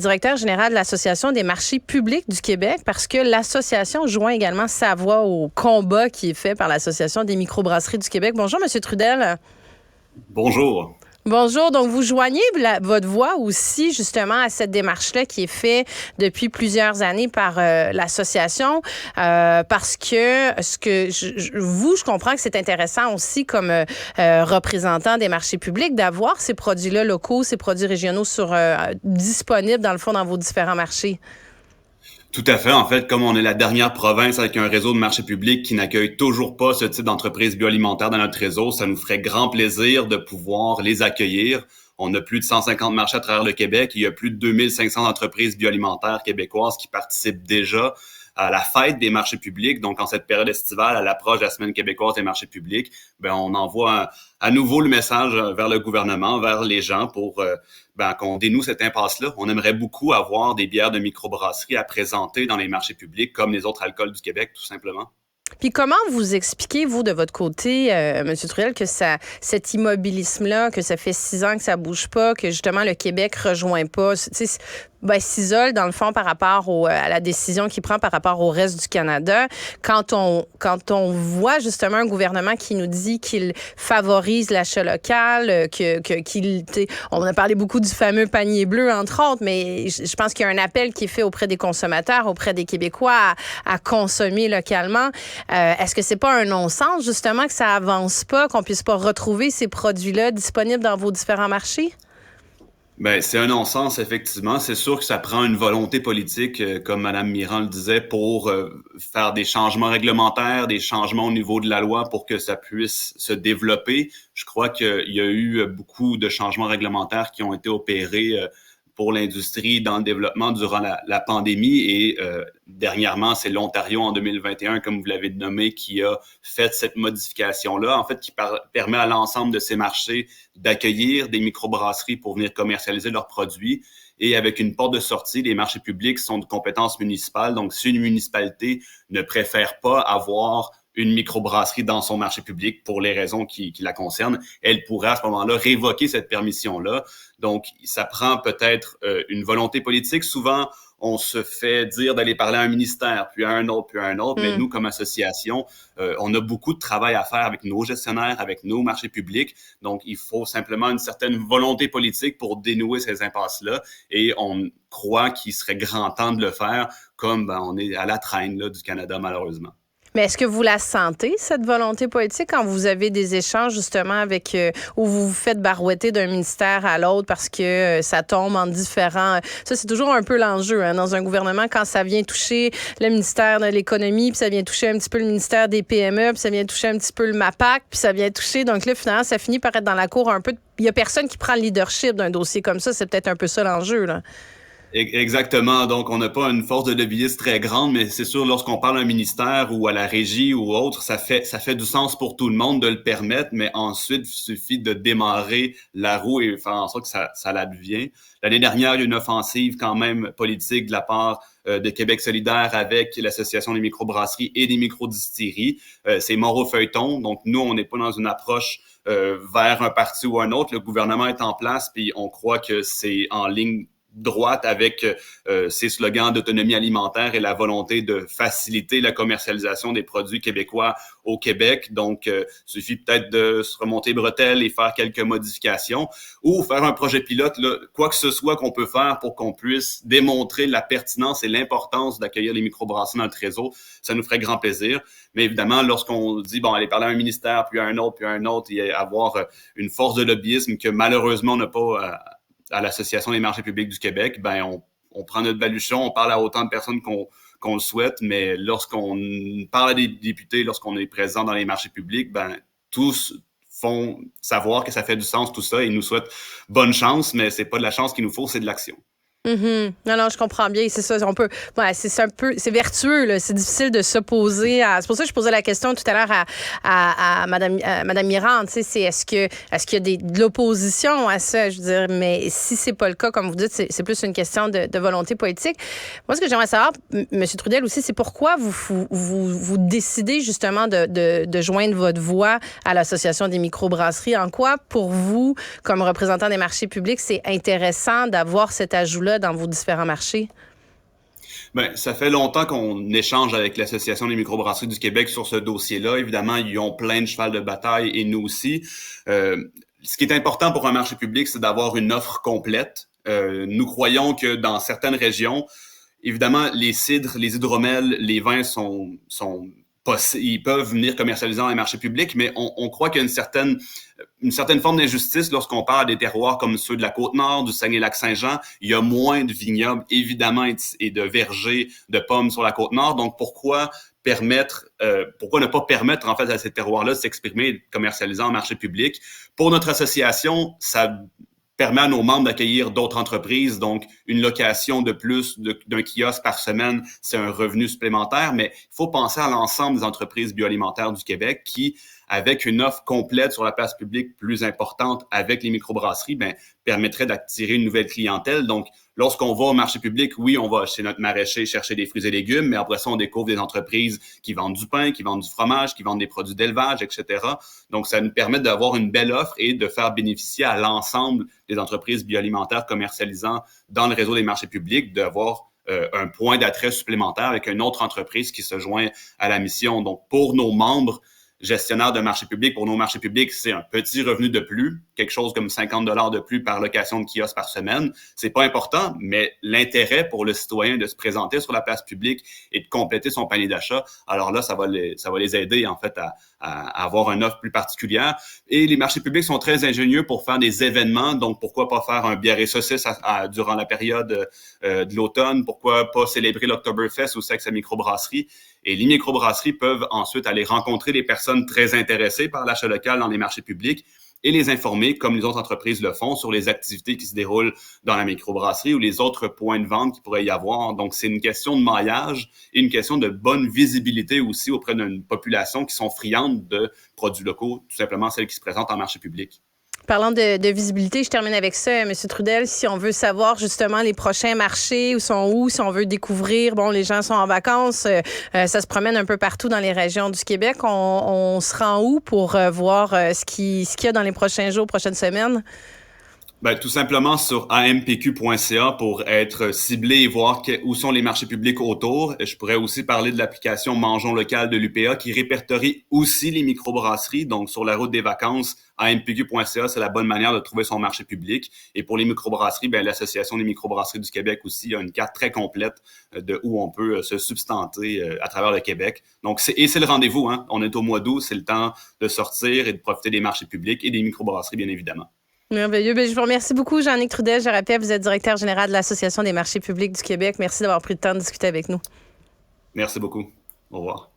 Directeur général de l'Association des marchés publics du Québec, parce que l'association joint également sa voix au combat qui est fait par l'Association des microbrasseries du Québec. Bonjour, M. Trudel. Bonjour. Bonjour. Donc, vous joignez votre voix aussi, justement, à cette démarche-là qui est faite depuis plusieurs années par l'association, parce que je comprends que c'est intéressant aussi comme représentant des marchés publics d'avoir ces produits-là locaux, ces produits régionaux disponibles, dans le fond, dans vos différents marchés. Tout à fait. En fait, comme on est la dernière province avec un réseau de marchés publics qui n'accueille toujours pas ce type d'entreprise bioalimentaire dans notre réseau, ça nous ferait grand plaisir de pouvoir les accueillir. On a plus de 150 marchés à travers le Québec. Il y a plus de 2500 entreprises bioalimentaires québécoises qui participent déjà à la fête des marchés publics. Donc, en cette période estivale, à l'approche de la Semaine québécoise des marchés publics, on envoie à nouveau le message vers le gouvernement, vers les gens pour qu'on dénoue cette impasse-là. On aimerait beaucoup avoir des bières de microbrasserie à présenter dans les marchés publics comme les autres alcools du Québec, tout simplement. Puis comment vous expliquez, vous, de votre côté, M. Trudel, que cet immobilisme-là, que ça fait 6 ans que ça bouge pas, que justement le Québec rejoint pas, s'isole dans le fond par rapport à la décision qu'il prend par rapport au reste du Canada. Quand on voit justement un gouvernement qui nous dit qu'il favorise l'achat local, on a parlé beaucoup du fameux panier bleu entre autres, mais je pense qu'il y a un appel qui est fait auprès des consommateurs, auprès des Québécois à consommer localement. Est-ce que c'est pas un non-sens justement que ça avance pas, qu'on puisse pas retrouver ces produits-là disponibles dans vos différents marchés? C'est un non-sens, effectivement. C'est sûr que ça prend une volonté politique, comme Mme Mirand le disait, pour faire des changements réglementaires, des changements au niveau de la loi pour que ça puisse se développer. Je crois qu'il y a eu beaucoup de changements réglementaires qui ont été opérés pour l'industrie dans le développement durant la pandémie et dernièrement, c'est l'Ontario en 2021, comme vous l'avez nommé, qui a fait cette modification-là, en fait, qui permet à l'ensemble de ces marchés d'accueillir des microbrasseries pour venir commercialiser leurs produits. Et avec une porte de sortie, les marchés publics sont de compétence municipale. Donc, si une municipalité ne préfère pas avoir une microbrasserie dans son marché public pour les raisons qui la concernent, elle pourrait à ce moment-là révoquer cette permission-là. Donc, ça prend peut-être une volonté politique. Souvent, on se fait dire d'aller parler à un ministère, puis à un autre, puis à un autre. Mais nous, comme association, on a beaucoup de travail à faire avec nos gestionnaires, avec nos marchés publics. Donc, il faut simplement une certaine volonté politique pour dénouer ces impasses-là. Et on croit qu'il serait grand temps de le faire, comme on est à la traîne là, du Canada, malheureusement. Mais est-ce que vous la sentez, cette volonté politique, quand vous avez des échanges justement avec où vous vous faites barouetter d'un ministère à l'autre parce que ça tombe en différents... Ça, c'est toujours un peu l'enjeu dans un gouvernement quand ça vient toucher le ministère de l'Économie, puis ça vient toucher un petit peu le ministère des PME, puis ça vient toucher un petit peu le MAPAC, puis ça vient toucher... Donc là, finalement, ça finit par être dans la cour un peu... Il y a personne qui prend le leadership d'un dossier comme ça. C'est peut-être un peu ça l'enjeu, là. Exactement. Donc, on n'a pas une force de lobbyiste très grande, mais c'est sûr, lorsqu'on parle à un ministère ou à la régie ou autre, ça fait du sens pour tout le monde de le permettre, mais ensuite, il suffit de démarrer la roue et faire en sorte que ça l'advienne. L'année dernière, il y a eu une offensive quand même politique de la part de Québec solidaire avec l'Association des microbrasseries et des microdistilleries. C'est mort au feuilleton. Donc, nous, on n'est pas dans une approche vers un parti ou un autre. Le gouvernement est en place, puis on croit que c'est en ligne droite avec ses slogans d'autonomie alimentaire et la volonté de faciliter la commercialisation des produits québécois au Québec. Donc, il suffit peut-être de se remonter bretelles et faire quelques modifications ou faire un projet pilote, là, quoi que ce soit qu'on peut faire pour qu'on puisse démontrer la pertinence et l'importance d'accueillir les microbrasseries dans notre réseau. Ça nous ferait grand plaisir. Mais évidemment, lorsqu'on dit, aller parler à un ministère, puis à un autre, et avoir une force de lobbyisme que malheureusement on n'a pas à l'Association des marchés publics du Québec, on prend notre baluchon, on parle à autant de personnes qu'on le souhaite, mais lorsqu'on parle à des députés, lorsqu'on est présent dans les marchés publics, tous font savoir que ça fait du sens tout ça et nous souhaitent bonne chance, mais c'est pas de la chance qu'il nous faut, c'est de l'action. Mm-hmm. Non, je comprends bien. C'est ça. C'est vertueux, là. C'est difficile de s'opposer à. C'est pour ça que je posais la question tout à l'heure à Madame Mirand. Tu sais, est-ce qu'il y a de l'opposition à ça? Je veux dire, mais si c'est pas le cas, comme vous dites, c'est plus une question de volonté politique. Moi, ce que j'aimerais savoir, M. Trudel aussi, c'est pourquoi vous décidez justement de joindre votre voix à l'Association des microbrasseries. En quoi, pour vous, comme représentant des marchés publics, c'est intéressant d'avoir cet ajout-là mesures-là dans vos différents marchés? Ben, ça fait longtemps qu'on échange avec l'Association des microbrasseries du Québec sur ce dossier-là. Évidemment, ils ont plein de cheval de bataille et nous aussi. Ce qui est important pour un marché public, c'est d'avoir une offre complète. Nous croyons que dans certaines régions, évidemment, les cidres, les hydromels, les vins ils peuvent venir commercialiser dans les marchés publics, mais on croit qu'il y a une certaine forme d'injustice lorsqu'on parle des terroirs comme ceux de la Côte-Nord, du Saguenay-Lac-Saint-Jean. Il y a moins de vignobles, évidemment, et de vergers de pommes sur la Côte-Nord. Donc, pourquoi ne pas permettre, en fait, à ces terroirs-là de s'exprimer et de commercialiser en marché public? Pour notre association, ça permet à nos membres d'accueillir d'autres entreprises. Donc, une location de plus d'un kiosque par semaine, c'est un revenu supplémentaire, mais il faut penser à l'ensemble des entreprises bioalimentaires du Québec qui, avec une offre complète sur la place publique plus importante avec les microbrasseries, permettrait d'attirer une nouvelle clientèle. Donc, lorsqu'on va au marché public, oui, on va chez notre maraîcher chercher des fruits et légumes, mais après ça, on découvre des entreprises qui vendent du pain, qui vendent du fromage, qui vendent des produits d'élevage, etc. Donc, ça nous permet d'avoir une belle offre et de faire bénéficier à l'ensemble des entreprises bioalimentaires commercialisant dans le réseau des marchés publics d'avoir un point d'attrait supplémentaire avec une autre entreprise qui se joint à la mission. Donc, pour nos membres gestionnaires de marché public, pour nos marchés publics, c'est un petit revenu de plus, quelque chose comme 50 $ de plus par location de kiosque par semaine. C'est pas important, mais l'intérêt pour le citoyen de se présenter sur la place publique et de compléter son panier d'achat, alors là, ça va les aider, en fait, à avoir une offre plus particulière. Et les marchés publics sont très ingénieux pour faire des événements, donc pourquoi pas faire un bière et saucisse durant la période de l'automne, pourquoi pas célébrer l'Oktoberfest aussi avec sa microbrasserie. Et les microbrasseries peuvent ensuite aller rencontrer des personnes très intéressées par l'achat local dans les marchés publics et les informer, comme les autres entreprises le font, sur les activités qui se déroulent dans la microbrasserie ou les autres points de vente qu'il pourrait y avoir. Donc, c'est une question de maillage et une question de bonne visibilité aussi auprès d'une population qui sont friandes de produits locaux, tout simplement celles qui se présentent en marché public. Parlant de visibilité, je termine avec ça, M. Trudel. Si on veut savoir justement les prochains marchés, si on veut découvrir, les gens sont en vacances, ça se promène un peu partout dans les régions du Québec. On se rend où pour voir ce qu'il y a dans les prochains jours, prochaines semaines? Tout simplement sur ampq.ca pour être ciblé et voir où sont les marchés publics autour. Je pourrais aussi parler de l'application Mangeons local de l'UPA qui répertorie aussi les microbrasseries. Donc, sur la route des vacances, ampq.ca, c'est la bonne manière de trouver son marché public. Et pour les microbrasseries, l'Association des microbrasseries du Québec aussi a une carte très complète de où on peut se substanter à travers le Québec. Donc, c'est le rendez-vous, hein. On est au mois d'août, c'est le temps de sortir et de profiter des marchés publics et des microbrasseries, bien évidemment. Merveilleux. Je vous remercie beaucoup, Jean-Nic Trudel. Je rappelle, vous êtes directeur général de l'Association des marchés publics du Québec. Merci d'avoir pris le temps de discuter avec nous. Merci beaucoup. Au revoir.